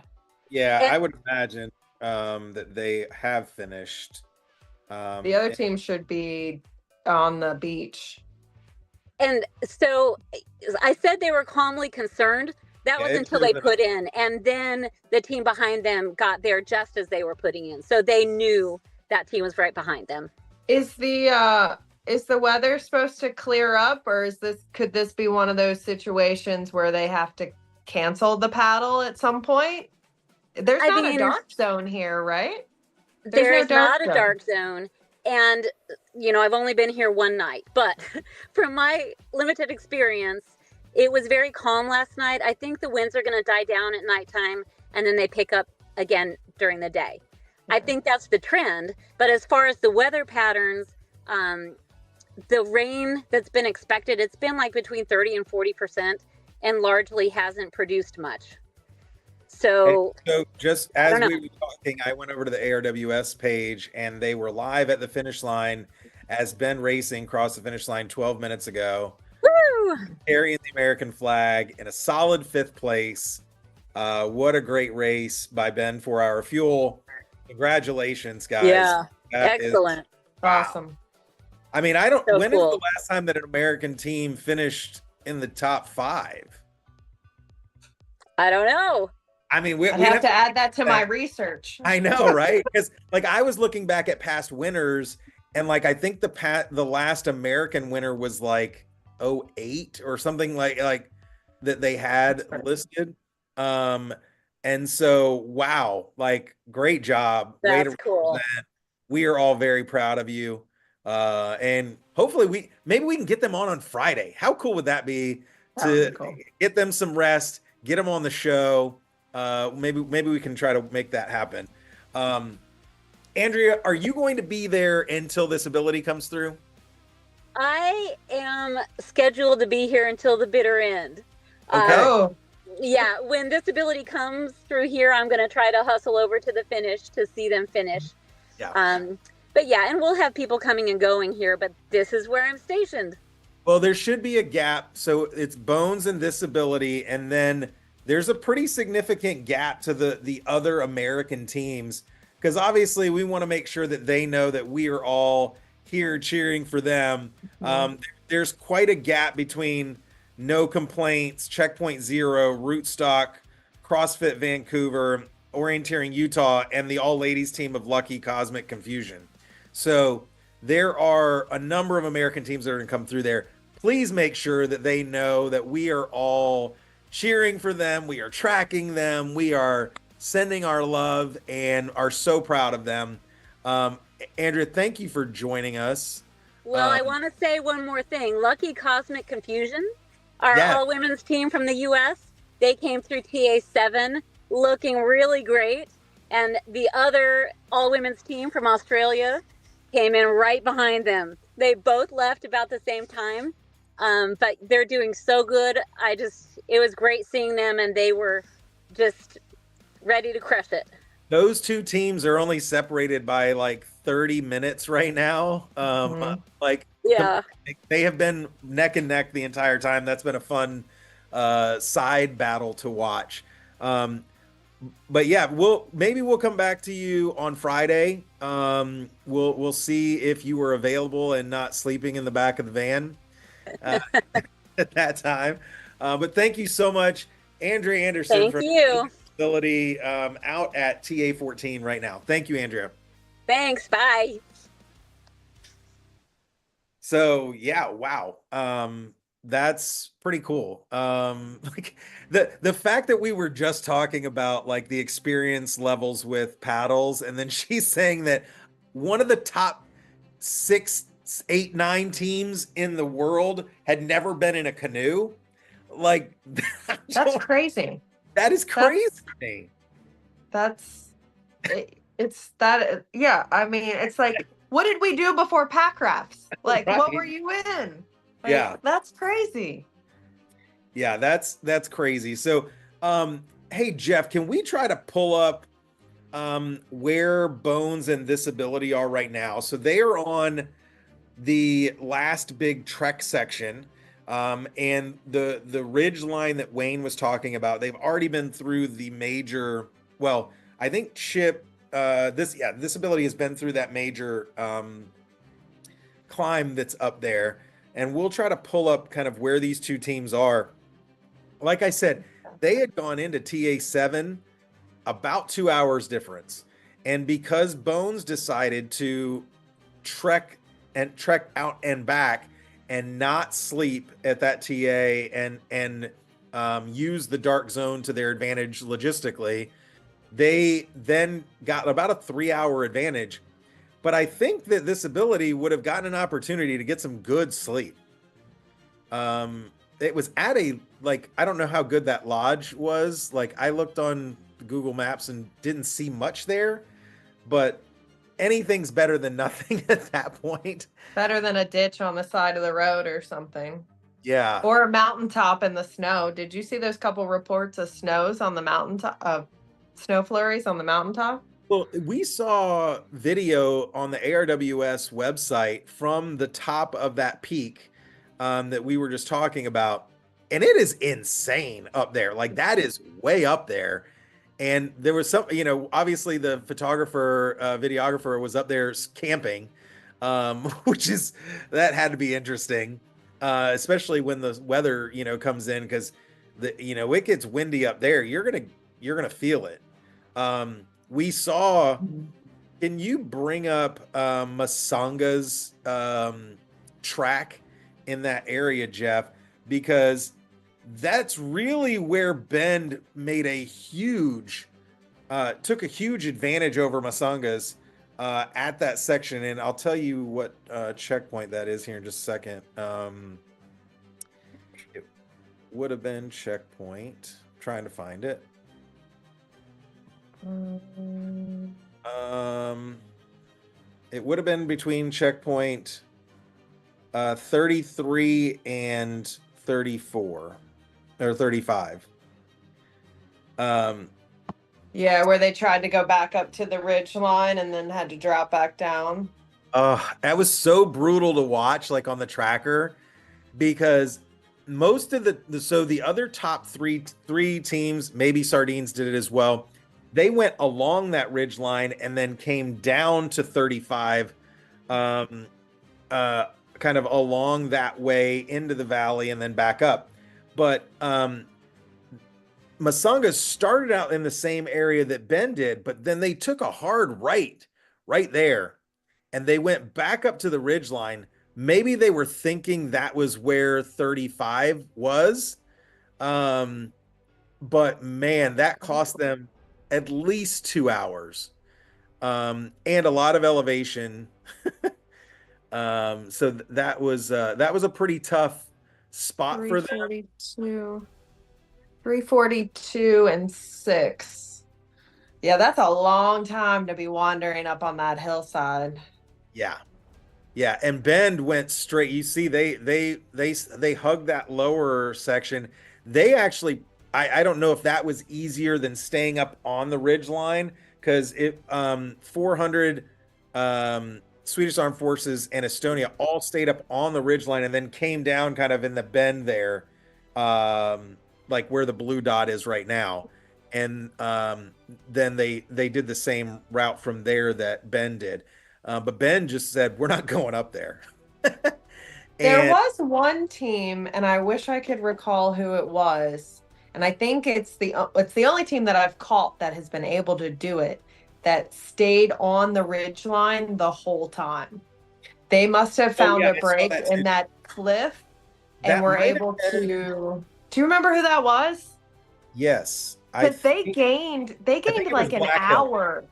Yeah, And- I would imagine that they have finished. The other team should be on the beach. and so I said they were calmly concerned. That Yeah, was it until should they have put in, and then the team behind them got there just as they were putting in. So they knew that team was right behind them. Is the weather supposed to clear up, or could this be one of those situations where they have to cancel the paddle at some point? There's not a dark zone here, right? There no is not a zone. dark zone. And, you know, I've only been here one night, but from my limited experience, it was very calm last night. I think the winds are going to die down at nighttime, and then they pick up again during the day. I think that's the trend. But as far as the weather patterns, the rain that's been expected, it's been like between 30 and 40% and largely hasn't produced much. So just as we were talking, I went over to the ARWS page and they were live at the finish line as Ben Racing crossed the finish line 12 minutes ago, carrying the American flag in a solid 5th place. What a great race by Ben 4 Hour Fuel. Congratulations, guys. Yeah, That excellent. Awesome. I mean, when is the last time that an American team finished in the top 5? I don't know. I mean, we have to add that to my research. I know, right? Because like I was looking back at past winners, and like I think the last American winner was like 08 or something like that they had listed. And so wow, like great job. That's way to cool. represent. We are all very proud of you. And hopefully maybe we can get them on Friday. How cool would that be to get them some rest, get them on the show? Maybe we can try to make that happen. Andrea, are you going to be there until this ability comes through? I am scheduled to be here until the bitter end. Okay. Yeah, when this ability comes through here, I'm going to try to hustle over to the finish to see them finish. Yeah. But yeah, and we'll have people coming and going here, but this is where I'm stationed. Well, there should be a gap. So it's Bones and this ability, and then there's a pretty significant gap to the other American teams, because obviously we want to make sure that they know that we are all here cheering for them. There's quite a gap between No Complaints, Checkpoint Zero, Rootstock, CrossFit Vancouver, Orienteering Utah, and the all-ladies team of Lucky Cosmic Confusion. So there are a number of American teams that are going to come through there. Please make sure that they know that we are all cheering for them. We are tracking them. We are sending our love and are so proud of them. Andrea, thank you for joining us. Well, I want to say one more thing. Lucky Cosmic Confusion, our all-women's team from the U.S., they came through TA7 looking really great. And the other all-women's team from Australia came in right behind them. They both left about the same time, but they're doing so good. It was great seeing them, and they were just ready to crush it. Those two teams are only separated by like 30 minutes right now. They have been neck and neck the entire time. That's been a fun side battle to watch. But yeah, we'll come back to you on Friday. We'll see if you were available and not sleeping in the back of the van at that time. But thank you so much, Andrea Anderson. Thank you. Facility out at TA14 right now. Thank you, Andrea. Thanks. Bye. So yeah, wow. That's pretty cool. Like the fact that we were just talking about like the experience levels with paddles, and then she's saying that one of the top 6, 8, 9 teams in the world had never been in a canoe. Like That's crazy. that is crazy to me. It's that, yeah. I mean, it's like, what did we do before pack rafts? Like, what Right. were you in? Like, Yeah. that's crazy. Yeah, that's crazy. So, hey Jeff, can we try to pull up where Bones and This Ability are right now? So they are on the last big trek section. And the ridge line that Wayne was talking about, they've already been through the major, well, I think Chip This Ability has been through that major climb that's up there. And we'll try to pull up kind of where these two teams are. Like I said, they had gone into TA7 about 2 hours difference. And because Bones decided to trek out and back and not sleep at that TA and use the dark zone to their advantage logistically, they then got about a 3-hour advantage. But I think that This Ability would have gotten an opportunity to get some good sleep. It was at a, like, I don't know how good that lodge was. Like, I looked on Google Maps and didn't see much there, but anything's better than nothing at that point. Better than a ditch on the side of the road or something. Yeah. Or a mountaintop in the snow. Did you see those couple reports of snows on the mountaintop, snow flurries on the mountaintop? Well, we saw video on the ARWS website from the top of that peak that we were just talking about, and it is insane up there. Like, that is way up there. And there was some, obviously the photographer, videographer was up there camping, that had to be interesting, especially when the weather, comes in, because it gets windy up there. You're gonna feel it. We saw. Can you bring up Masanga's track in that area, Jeff? Because that's really where Bend made took a huge advantage over Masanga's at that section. And I'll tell you what checkpoint that is here in just a second. It would have been checkpoint. I'm trying to find it. It would have been between checkpoint 33 and 34 or 35. Yeah, where they tried to go back up to the ridge line and then had to drop back down. That was so brutal to watch, like on the tracker, because most of the other top three teams, maybe Sardines did it as well. They went along that ridge line and then came down to 35, kind of along that way into the valley and then back up. But Masanga started out in the same area that Ben did, but then they took a hard right there, and they went back up to the ridge line. Maybe they were thinking that was where 35 was. But man, that cost them at least 2 hours, and a lot of elevation. So that was a pretty tough spot for them. 342 and 6. Yeah, that's a long time to be wandering up on that hillside. Yeah. And Bend went straight. You see, they hugged that lower section. They actually, I don't know if that was easier than staying up on the ridge line, because 400 Swedish Armed Forces and Estonia all stayed up on the ridge line and then came down kind of in the bend there, like where the blue dot is right now. And then they did the same route from there that Ben did. But Ben just said, we're not going up there. There was one team, and I wish I could recall who it was. And I think it's the only team that I've caught that has been able to do it, that stayed on the ridge line the whole time. They must have found a break in that cliff and That were might have able been- to. Do you remember who that was? Yes. Because they think gained it was like an Black Hill. hour.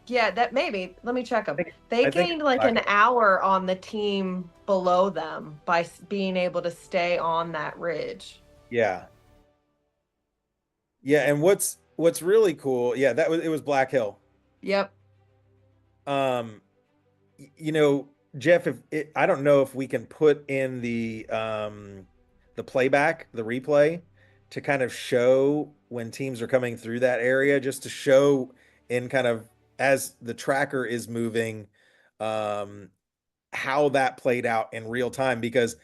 Yeah, that maybe. Let me check them. think- They I think gained it's like Black an Hill. hour on the team below them by being able to stay on that ridge. Yeah. Yeah, and what's really cool, yeah, it was Black Hill. Yep. You know, Jeff, I don't know if we can put in the playback, the replay, to kind of show when teams are coming through that area, just to show in kind of as the tracker is moving, how that played out in real time, because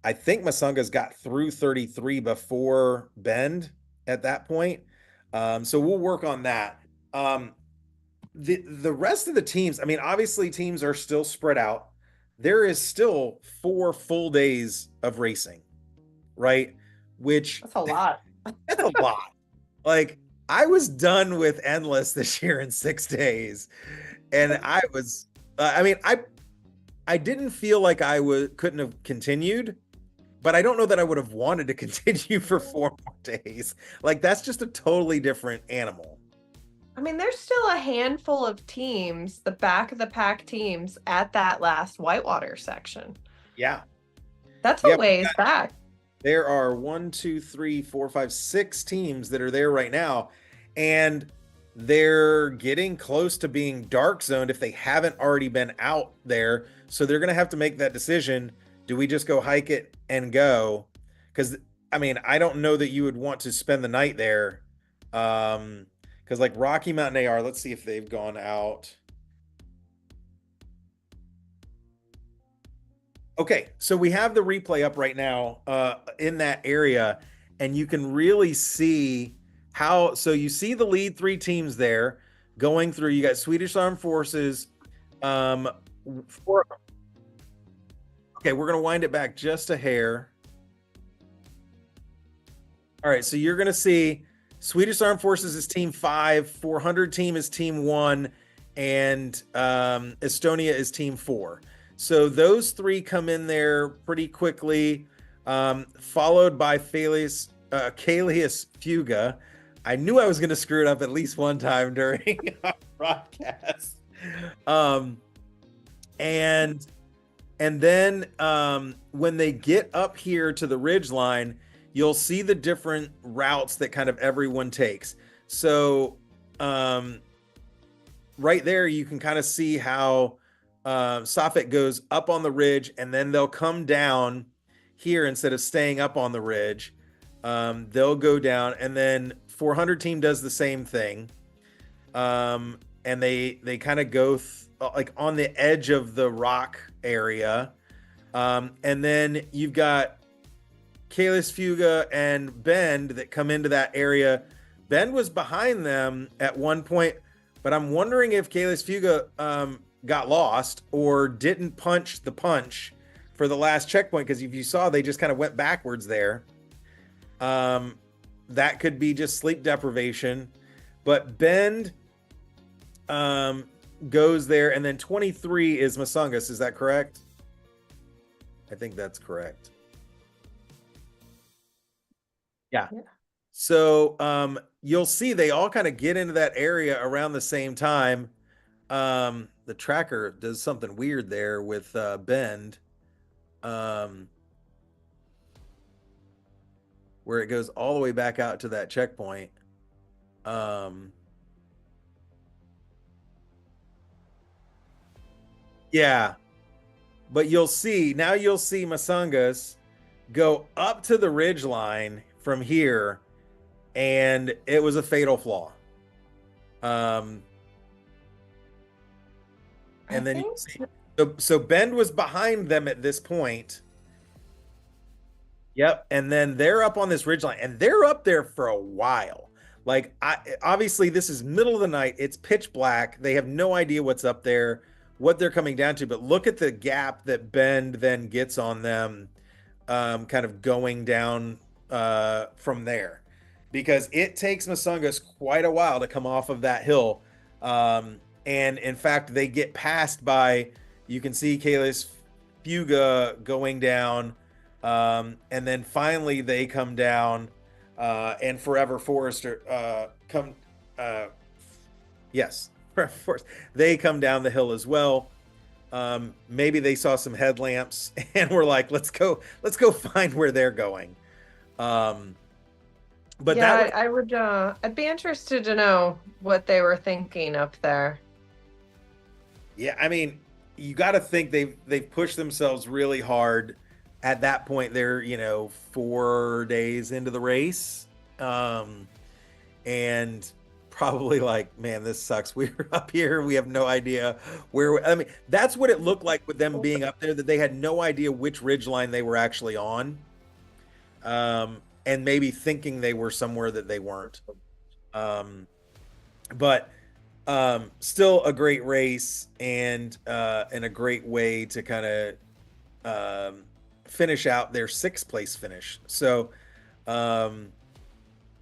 I think Masunga's got through 33 before Bend at that point. So we'll work on that. The rest of the teams, I mean, obviously teams are still spread out. There is still 4 full days of racing, right? Which That's a lot. that's a lot. Like, I was done with endless this year in 6 days, and I was, I mean, I didn't feel like I couldn't have continued, but I don't know that I would have wanted to continue for 4 more days. Like, that's just a totally different animal. I mean, there's still a handful of teams, the back of the pack teams at that last whitewater section. Yeah. That's a ways back. There are 1, 2, 3, 4, 5, 6 teams that are there right now, and they're getting close to being dark zoned if they haven't already been out there. So they're going to have to make that decision. Do we just go hike it and go? Because, I mean, I don't know that you would want to spend the night there. Because like Rocky Mountain AR, let's see if they've gone out. Okay, so we have the replay up right now in that area, and you can really see how, so you see the lead 3 teams there going through. You got Swedish Armed Forces. Okay, we're going to wind it back just a hair. All right, so you're going to see Swedish Armed Forces is team 5, 400 team is team 1, and Estonia is team 4. So those 3 come in there pretty quickly, followed by Kalius Fuga. I knew I was going to screw it up at least one time during our broadcast. And then when they get up here to the ridge line, you'll see the different routes that kind of everyone takes. So right there, you can kind of see how SAFAT goes up on the ridge, and then they'll come down here instead of staying up on the ridge. They'll go down, and then 400 team does the same thing. And they kind of go like on the edge of the rock area. And then you've got Kalis Fuga and Bend that come into that area. Bend was behind them at one point, but I'm wondering if Kalis Fuga got lost or didn't punch the punch for the last checkpoint, because if you saw, they just kind of went backwards there. That could be just sleep deprivation, but Bend goes there, and then 23 is Masungas. Is that correct? I think that's correct. Yeah. So you'll see they all kind of get into that area around the same time. The tracker does something weird there with Bend, where it goes all the way back out to that checkpoint. Yeah, but you'll see Masungas go up to the ridge line from here, and it was a fatal flaw. And then you see, so Bend was behind them at this point. Yep, and then they're up on this ridge line, and they're up there for a while. Like, obviously this is middle of the night, it's pitch black, they have no idea what's up there, what they're coming down to, but look at the gap that Bend then gets on them, kind of going down from there, because it takes Masungas quite a while to come off of that hill. And in fact, they get passed by, you can see Kalis Fuga going down. And then finally they come down, and Forever Forester come. Yes, Forever Forest. They come down the hill as well. Maybe they saw some headlamps and were like, let's go find where they're going. But Yeah, that was, I would I'd be interested to know what they were thinking up there. yeah, I mean, you got to think they've pushed themselves really hard. At that point, they're 4 days into the race, and probably like, man, this sucks. We're up here, we have no idea where. I mean, that's what it looked like with them being up there. That they had no idea which ridge line they were actually on, and maybe thinking they were somewhere that they weren't. But still a great race, and a great way to kind of finish out their 6th place finish. So,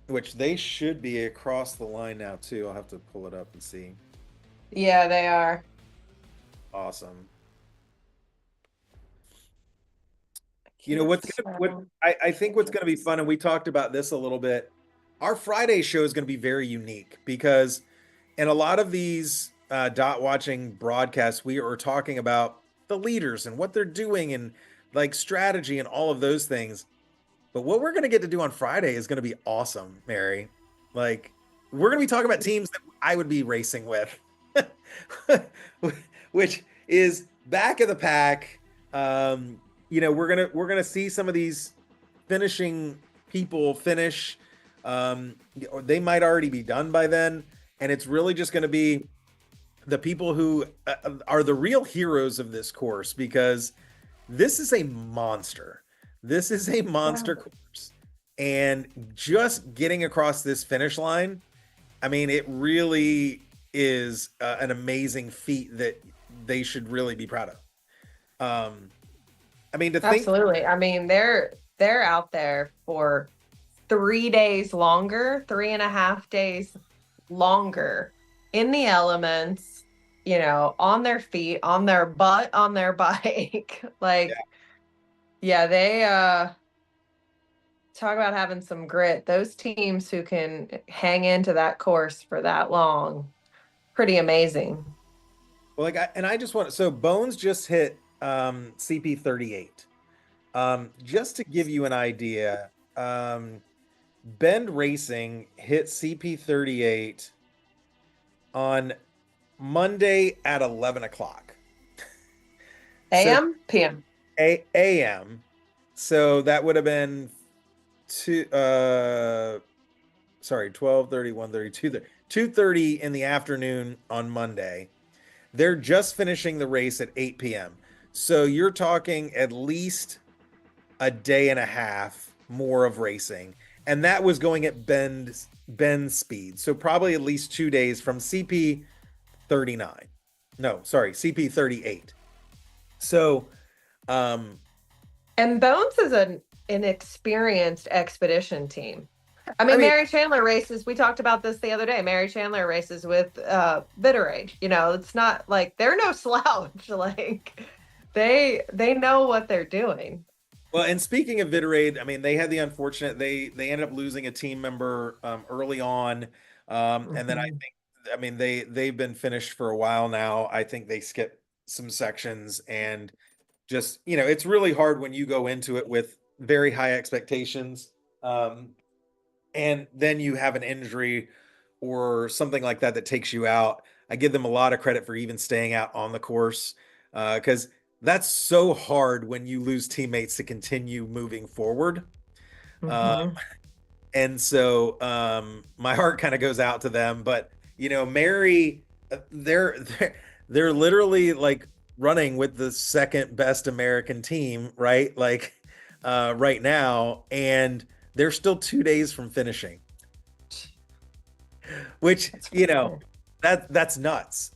which they should be across the line now too. I'll have to pull it up and see. Yeah, they are. Awesome. I think what's going to be fun, and we talked about this a little bit. Our Friday show is going to be very unique because in a lot of these dot watching broadcasts, we are talking about the leaders and what they're doing and like strategy and all of those things. But what we're going to get to do on Friday is going to be awesome, Mary. Like, we're going to be talking about teams that I would be racing with, which is back of the pack. We're gonna see some of these finishing people finish. They might already be done by then, and it's really just going to be the people who are the real heroes of this course, because this is a monster. This is a monster course, and just getting across this finish line, I mean, it really is an amazing feat that they should really be proud of. I mean, Absolutely. I mean, they're out there for 3 days longer, 3.5 days longer in the elements, on their feet, on their butt, on their bike. Like, yeah, they talk about having some grit. Those teams who can hang into that course for that long, pretty amazing. Well, I just want so Bones just hit CP 38. Just to give you an idea, Bend Racing hit CP 38 on Monday at 11 o'clock. AM? PM? AM. So that would have been 12:30, 1:30, 2:30 in the afternoon on Monday. They're just finishing the race at 8 p.m. So you're talking at least a day and a half more of racing. And that was going at Bend speed. So probably at least 2 days from CP 39. No, sorry, CP 38. So and Bones is an inexperienced expedition team. I mean, Mary Chandler races, we talked about this the other day. Mary Chandler races with Bitterade. It's not like they're no slouch. Like they know what they're doing. Well, and speaking of Bitterade, I mean, they had the unfortunate they ended up losing a team member early on, and then I mean they've been finished for a while now. I think they skipped some sections, and just it's really hard when you go into it with very high expectations, and then you have an injury or something like that takes you out. I give them a lot of credit for even staying out on the course, because that's so hard when you lose teammates to continue moving forward. And so my heart kind of goes out to them. But Mary, they're literally like running with the second best American team, right? Like right now, and they're still 2 days from finishing, which that's nuts.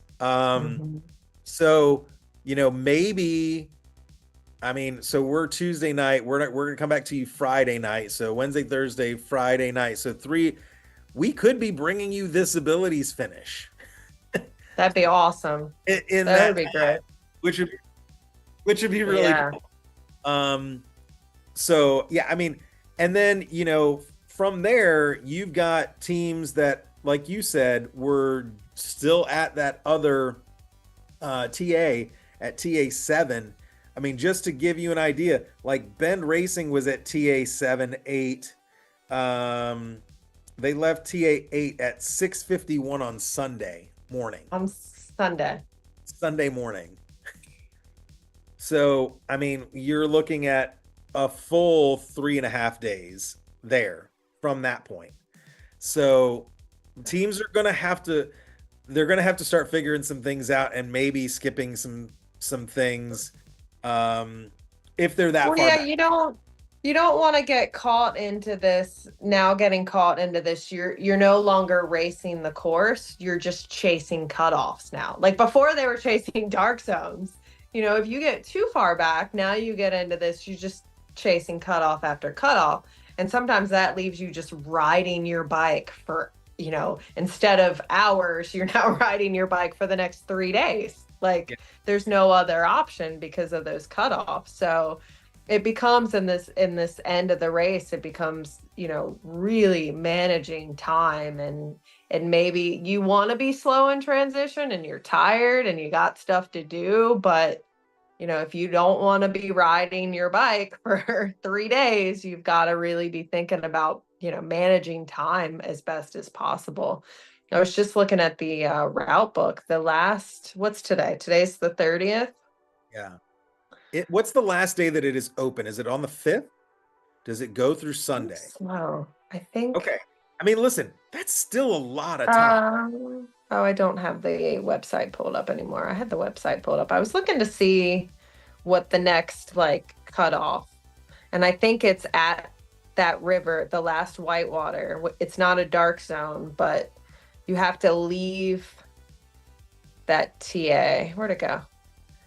So maybe, I mean, so we're Tuesday night. We're gonna come back to you Friday night. So Wednesday, Thursday, Friday night. So we could be bringing you this abilities finish. That'd be awesome. That would be great. Which would be really cool. So yeah, I mean, and then from there you've got teams that, like you said, were still at that other TA at TA 7. I mean, just to give you an idea, like Bend Racing was at TA 7, 8. They left TA 8 at 6:51 on Sunday morning. On Sunday. Sunday morning. So, I mean, you're looking at a full 3.5 days there from that point. So teams are going to have to, they're going to have to start figuring some things out and maybe skipping some things if they're that far Yeah, back. you don't want to get caught into this. Now getting caught into this, you're no longer racing the course, you're just chasing cutoffs now. Like before they were chasing dark zones. If you get too far back, now you get into this, you're just chasing cutoff after cutoff. And sometimes that leaves you just riding your bike for, instead of hours, you're now riding your bike for the next 3 days. Like there's no other option because of those cutoffs. So it becomes in this end of the race, it becomes, really managing time, and maybe you want to be slow in transition and you're tired and you got stuff to do, but if you don't want to be riding your bike for 3 days, you've got to really be thinking about, managing time as best as possible. I was just looking at the route book. What's today? Today's the 30th. Yeah. What's the last day that it is open? Is it on the 5th? Does it go through Sunday? No, I think. Okay. I mean, listen, that's still a lot of time. I don't have the website pulled up anymore. I had the website pulled up. I was looking to see what the next cutoff, and I think it's at that river, the last whitewater. It's not a dark zone, but you have to leave that TA. Where'd it go?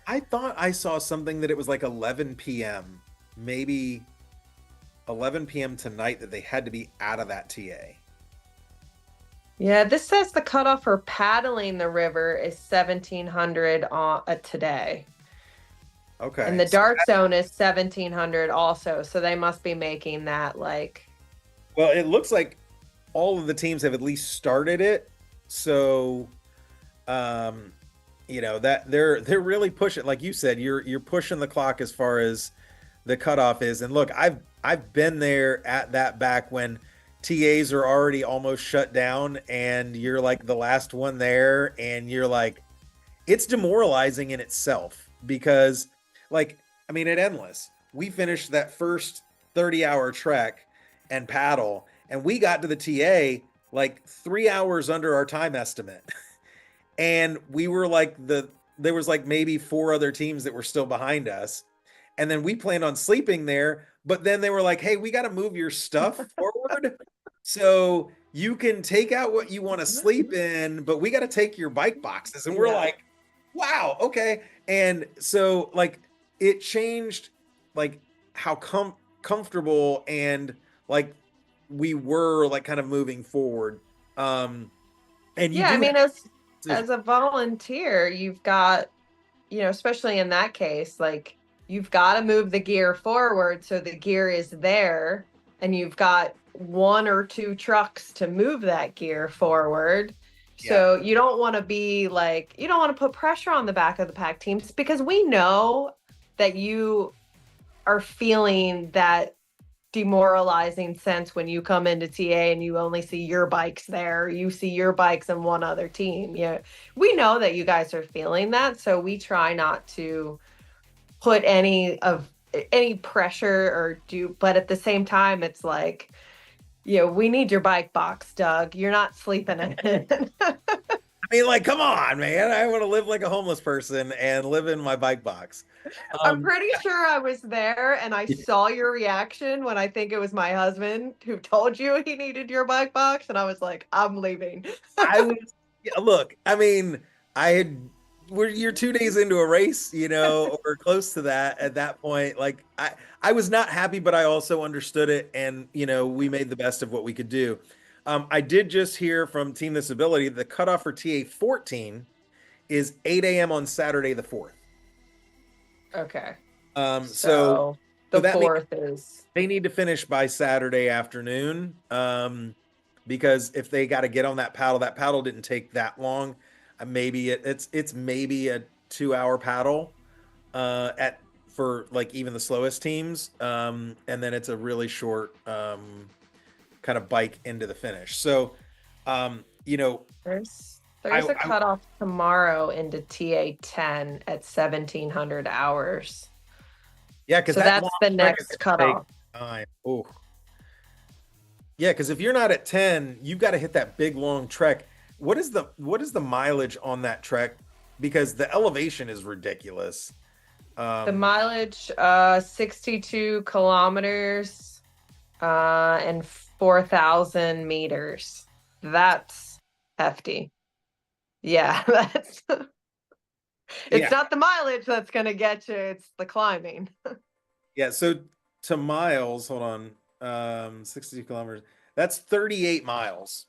I thought I saw something that it was like 11 p.m., maybe 11 p.m. tonight, that they had to be out of that TA. Yeah, this says the cutoff for paddling the river is 1700 today. Okay. And the dark zone is 1700 also. So they must be making that Well, it looks like all of the teams have at least started it. So, that they're really pushing, like you said, you're pushing the clock as far as the cutoff is. And look, I've been there at that back when TAs are already almost shut down and you're like the last one there, and you're like, it's demoralizing in itself because at Endless, we finished that first 30-hour trek and paddle, and we got to the TA like 3 hours under our time estimate. And we were there was maybe 4 other teams that were still behind us. And then we planned on sleeping there, but then they were like, hey, we got to move your stuff forward. So you can take out what you want to sleep in, but we got to take your bike boxes. And we're like, wow, okay. And so it changed how comfortable and we were kind of moving forward. And I mean, as a volunteer, you've got, especially in that case, you've got to move the gear forward so the gear is there, and you've got 1 or 2 trucks to move that gear forward. Yeah. So you don't want to be you don't want to put pressure on the back of the pack teams, because we know that you are feeling that demoralizing sense when you come into TA and you only see your bikes there. You see your bikes and one other team. Yeah, we know that you guys are feeling that, so we try not to put any pressure but at the same time, it's we need your bike box, Doug. You're not sleeping in it. I mean, come on, man. I want to live like a homeless person and live in my bike box. I'm pretty sure I was there and I saw your reaction when I think it was my husband who told you he needed your bike box. And I was like, I'm leaving. Look, I mean, you're 2 days into a race, or close to that at that point. I was not happy, but I also understood it. And, we made the best of what we could do. I did just hear from Team Disability, the cutoff for TA 14 is 8 a.m. on Saturday the 4th. Okay. So The that means fourth is. they need to finish by Saturday afternoon, because if they got to get on that paddle didn't take that long. Maybe it's maybe a 2-hour paddle for like even the slowest teams, and then it's a really short kind of bike into the finish. So, There's a cutoff tomorrow into TA10 at 1700 hours. Yeah, because so that's the next cutoff. Oh, yeah, because if you're not at 10, you've got to hit that big long trek. What is the mileage on that trek? Because the elevation is ridiculous. The mileage, 62 kilometers, and 4,000 meters. That's hefty. Yeah, it's not the mileage that's going to get you. It's the climbing. Yeah. So to miles, hold on. 62 kilometers. That's 38 miles.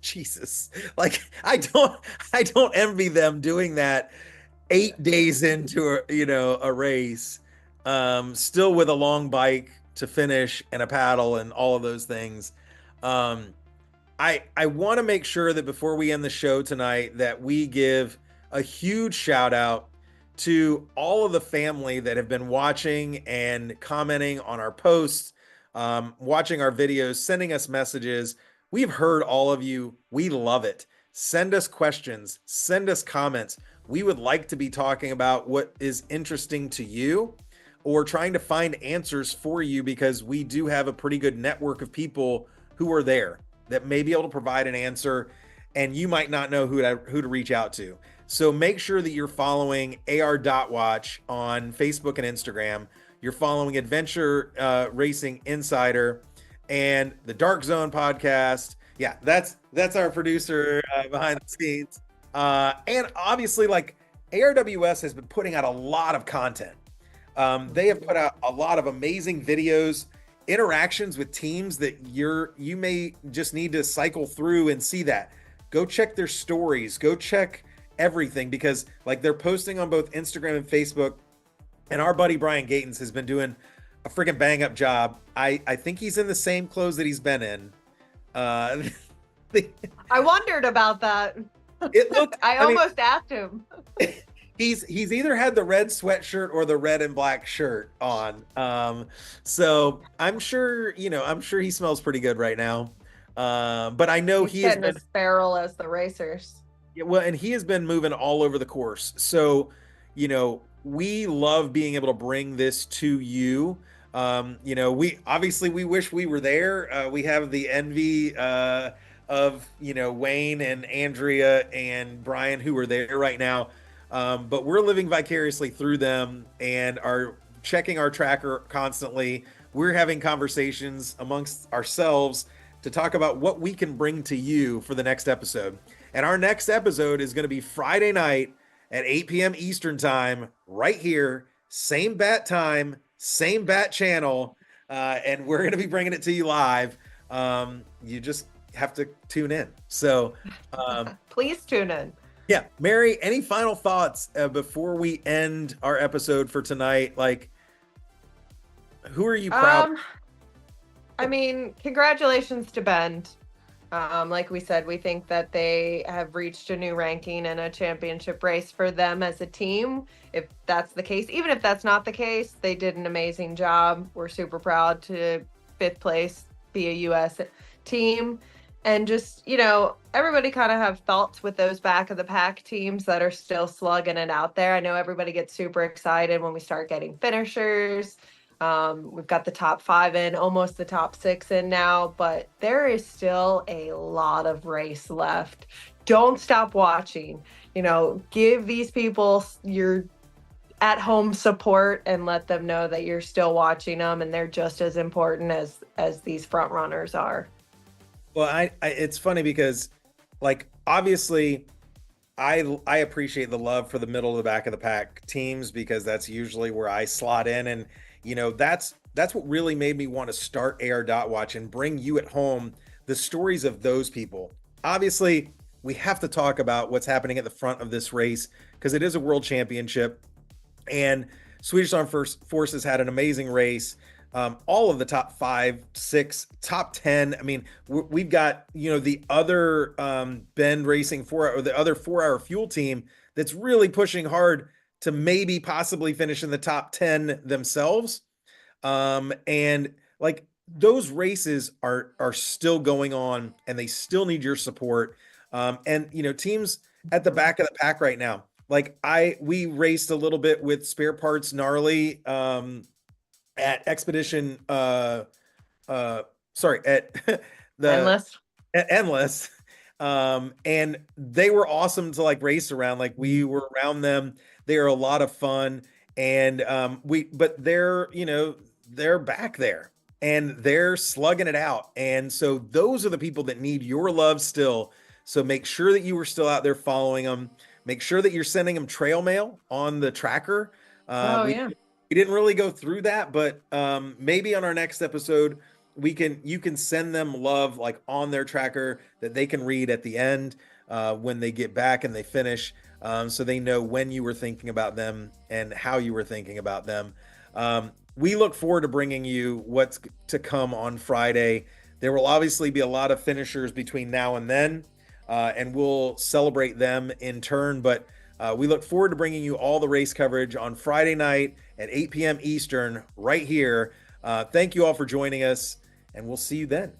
Jesus. Like I don't envy them doing that 8 days into a race, still with a long bike to finish and a paddle and all of those things. I want to make sure that before we end the show tonight that we give a huge shout out to all of the family that have been watching and commenting on our posts, watching our videos, sending us messages. We've heard all of you. We love it. Send us questions, send us comments. We would like to be talking about what is interesting to you or trying to find answers for you, because we do have a pretty good network of people who are there that may be able to provide an answer, and you might not know who to reach out to. So make sure that you're following AR.watch on Facebook and Instagram. You're following Adventure Racing Insider and the Dark Zone podcast. Yeah, that's our producer behind the scenes. And obviously, like, ARWS has been putting out a lot of content. They have put out a lot of amazing videos, interactions with teams that you may just need to cycle through and see that. Go check their stories. Go check everything, because like they're posting on both Instagram and Facebook. And our buddy Brian Gatens has been doing a freaking bang up job. I think he's in the same clothes that he's been in. I wondered about that. It looked. I almost asked him. He's either had the red sweatshirt or the red and black shirt on. So I'm sure he smells pretty good right now. But I know he's getting as feral as the racers. Yeah, well, and he has been moving all over the course. So, we love being able to bring this to you. We wish we were there. We have the envy of Wayne and Andrea and Brian, who are there right now. But we're living vicariously through them and are checking our tracker constantly. We're having conversations amongst ourselves to talk about what we can bring to you for the next episode. And our next episode is going to be Friday night at 8 p.m. Eastern time, right here, same bat time, same bat channel, and we're going to be bringing it to you live. You just have to tune in. So please tune in. Yeah. Mary, any final thoughts before we end our episode for tonight? Like, who are you proud of? I mean, congratulations to Bend. Like we said, we think that they have reached a new ranking in a championship race for them as a team. If that's the case, even if that's not the case, they did an amazing job. We're super proud to 5th place, be a U.S. team. And just, everybody kind of have thoughts with those back of the pack teams that are still slugging it out there. I know everybody gets super excited when we start getting finishers. We've got the top 5 in, almost the top 6 in now, but there is still a lot of race left. Don't stop watching. Give these people your at-home support and let them know that you're still watching them, and they're just as important as these front runners are. Well, it's funny because, like, obviously, I appreciate the love for the middle of the back of the pack teams, because that's usually where I slot in, and that's what really made me want to start AR.watch and bring you at home the stories of those people. Obviously, we have to talk about what's happening at the front of this race, because it is a world championship, and Swedish Armed Forces had an amazing race. All of the top 5, 6, top 10. I mean, we've got, the other Bend Racing or the other 4-Hour Fuel team that's really pushing hard to maybe possibly finish in the top 10 themselves. And like those races are still going on, and they still need your support. And teams at the back of the pack right now. Like we raced a little bit with Spare Parts Gnarly at Expedition at the Endless. At Endless. And they were awesome to like race around. Like we were around them. They are a lot of fun. And but they're back there and they're slugging it out. And so those are the people that need your love still. So make sure that you are still out there following them. Make sure that you're sending them trail mail on the tracker. We didn't really go through that, but maybe on our next episode, you can send them love like on their tracker that they can read at the end when they get back and they finish, so they know when you were thinking about them and how you were thinking about them. We look forward to bringing you what's to come on Friday. There will obviously be a lot of finishers between now and then, and we'll celebrate them in turn, but we look forward to bringing you all the race coverage on Friday night at 8 p.m. Eastern right here. Thank you all for joining us, and we'll see you then.